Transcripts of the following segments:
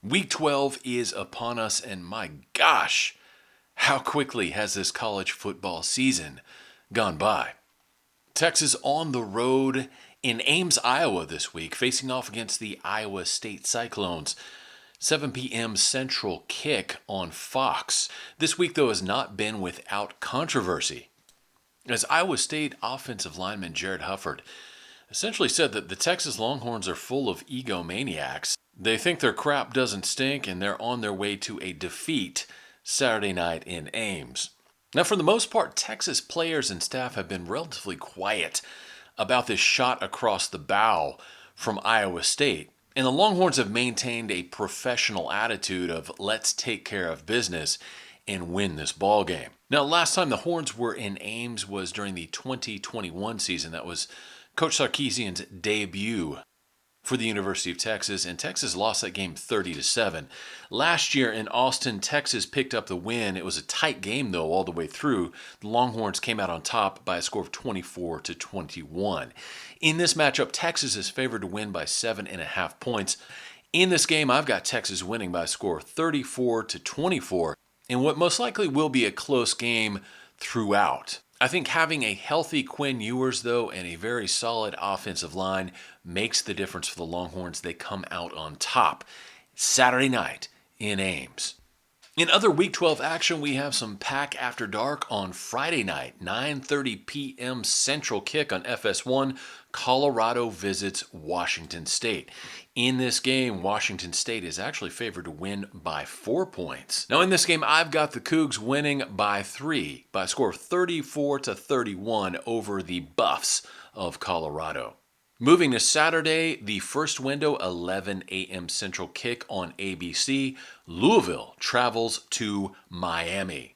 Week 12 is upon us, and my gosh, how quickly has this college football season gone by? Texas on the road in Ames, Iowa this week, facing off against the Iowa State Cyclones. 7 p.m. Central kick on Fox. This week, though, has not been without controversy, as Iowa State offensive lineman Jared Hufford essentially said that the Texas Longhorns are full of egomaniacs. They think their crap doesn't stink, and they're on their way to a defeat Saturday night in Ames. Now, for the most part, Texas players and staff have been relatively quiet about this shot across the bow from Iowa State. And the Longhorns have maintained a professional attitude of let's take care of business and win this ball game. Now, last time the Horns were in Ames was during the 2021 season. That was Coach Sarkisian's debut for the University of Texas, and Texas lost that game 30-7. Last year in Austin, Texas picked up the win. It was a tight game, though, all the way through. The Longhorns came out on top by a score of 24-21. In this matchup, Texas is favored to win by 7.5 points. In this game, I've got Texas winning by a score of 34-24, in what most likely will be a close game throughout. I think having a healthy Quinn Ewers, though, and a very solid offensive line makes the difference for the Longhorns. They come out on top Saturday night in Ames. In other Week 12 action, we have some Pack After Dark on Friday night, 9:30 p.m. Central kick on FS1. Colorado visits Washington State. In this game, Washington State is actually favored to win by 4 points. Now, in this game, I've got the Cougs winning by 3, by a score of 34-31 over the Buffs of Colorado. Moving to Saturday, the first window, 11 a.m. Central kick on ABC. Louisville travels to Miami.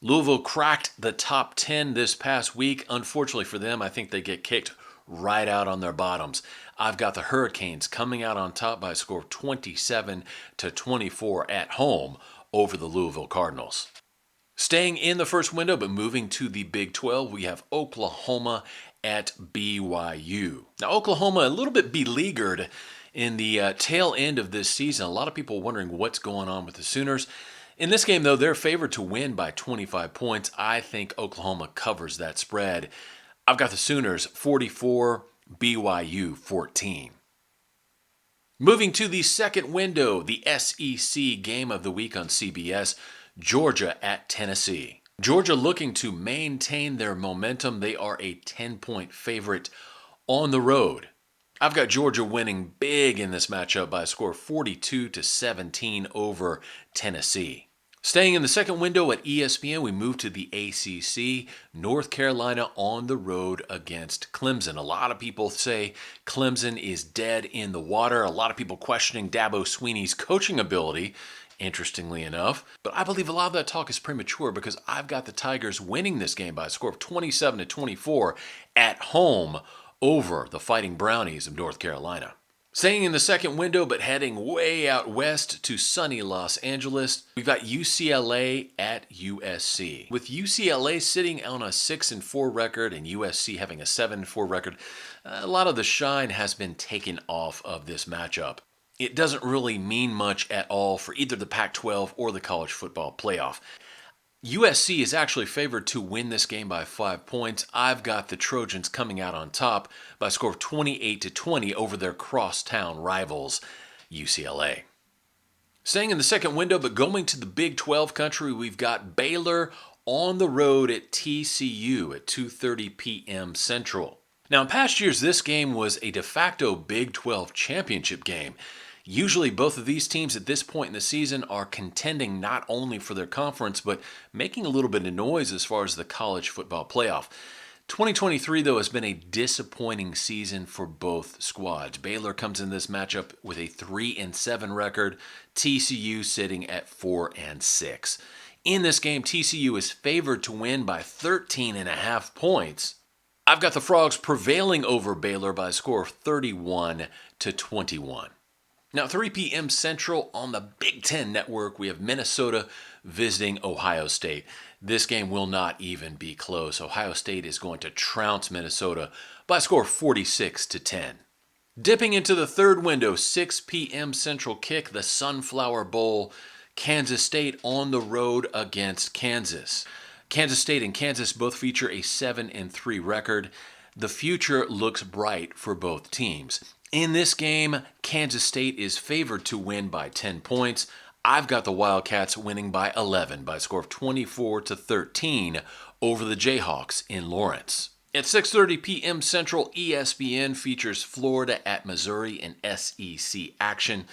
Louisville cracked the top 10 this past week. Unfortunately for them, I think they get kicked right out on their bottoms. I've got the Hurricanes coming out on top by a score of 27-24 at home over the Louisville Cardinals. Staying in the first window, but moving to the Big 12, we have Oklahoma at BYU. Now, Oklahoma a little bit beleaguered in the tail end of this season. A lot of people wondering what's going on with the Sooners. In this game, though, they're favored to win by 25 points. I think Oklahoma covers that spread. I've got the Sooners 44, BYU 14. Moving to the second window, the SEC game of the week on CBS, Georgia at Tennessee. Georgia looking to maintain their momentum. They are a 10-point favorite on the road. I've got Georgia winning big in this matchup by a score of 42-17 over Tennessee. Staying in the second window at ESPN, we move to the ACC. North Carolina on the road against Clemson. A lot of people say Clemson is dead in the water. A lot of people questioning Dabo Swinney's coaching ability, interestingly enough. But I believe a lot of that talk is premature because I've got the Tigers winning this game by a score of 27-24 at home over the Fighting Brownies of North Carolina. Staying in the second window, but heading way out west to sunny Los Angeles, we've got UCLA at USC. With UCLA sitting on a 6-4 record and USC having a 7-4 record, a lot of the shine has been taken off of this matchup. It doesn't really mean much at all for either the Pac-12 or the college football playoff. USC is actually favored to win this game by 5 points. I've got the Trojans coming out on top by a score of 28-20 over their crosstown rivals, UCLA. Staying in the second window, but going to the Big 12 country, we've got Baylor on the road at TCU at 2:30 p.m. Central. Now, in past years, this game was a de facto Big 12 championship game. Usually both of these teams at this point in the season are contending not only for their conference, but making a little bit of noise as far as the college football playoff. 2023, though, has been a disappointing season for both squads. Baylor comes in this matchup with a 3-7 record, TCU sitting at 4-6. In this game, TCU is favored to win by 13.5 points. I've got the Frogs prevailing over Baylor by a score of 31-21. Now, 3 p.m. Central on the Big Ten Network, we have Minnesota visiting Ohio State. This game will not even be close. Ohio State is going to trounce Minnesota by a score of 46-10. Dipping into the third window, 6 p.m. Central kick, the Sunflower Bowl. Kansas State on the road against Kansas. Kansas State and Kansas both feature a 7-3 record. The future looks bright for both teams. In this game, Kansas State is favored to win by 10 points. I've got the Wildcats winning by 11 by a score of 24-13 over the Jayhawks in Lawrence. At 6:30 p.m. Central, ESPN features Florida at Missouri in SEC action.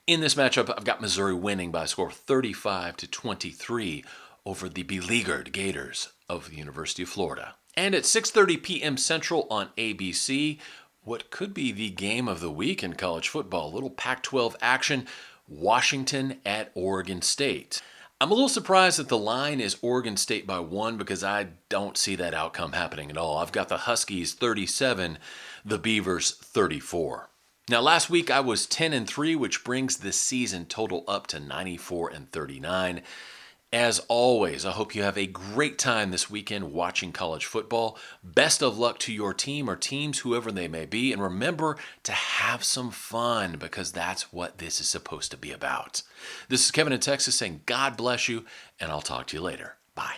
In this matchup, I've got Missouri winning by a score of 35-23 over the beleaguered Gators of the University of Florida. And at 6:30 p.m. Central on ABC, what could be the game of the week in college football, a little Pac-12 action, Washington at Oregon State. I'm a little surprised that the line is Oregon State by 1 because I don't see that outcome happening at all. I've got the Huskies 37, the Beavers 34. Now, last week I was 10-3, which brings the season total up to 94-39. As always, I hope you have a great time this weekend watching college football. Best of luck to your team or teams, whoever they may be. And remember to have some fun because that's what this is supposed to be about. This is Kevin in Texas saying God bless you, and I'll talk to you later. Bye.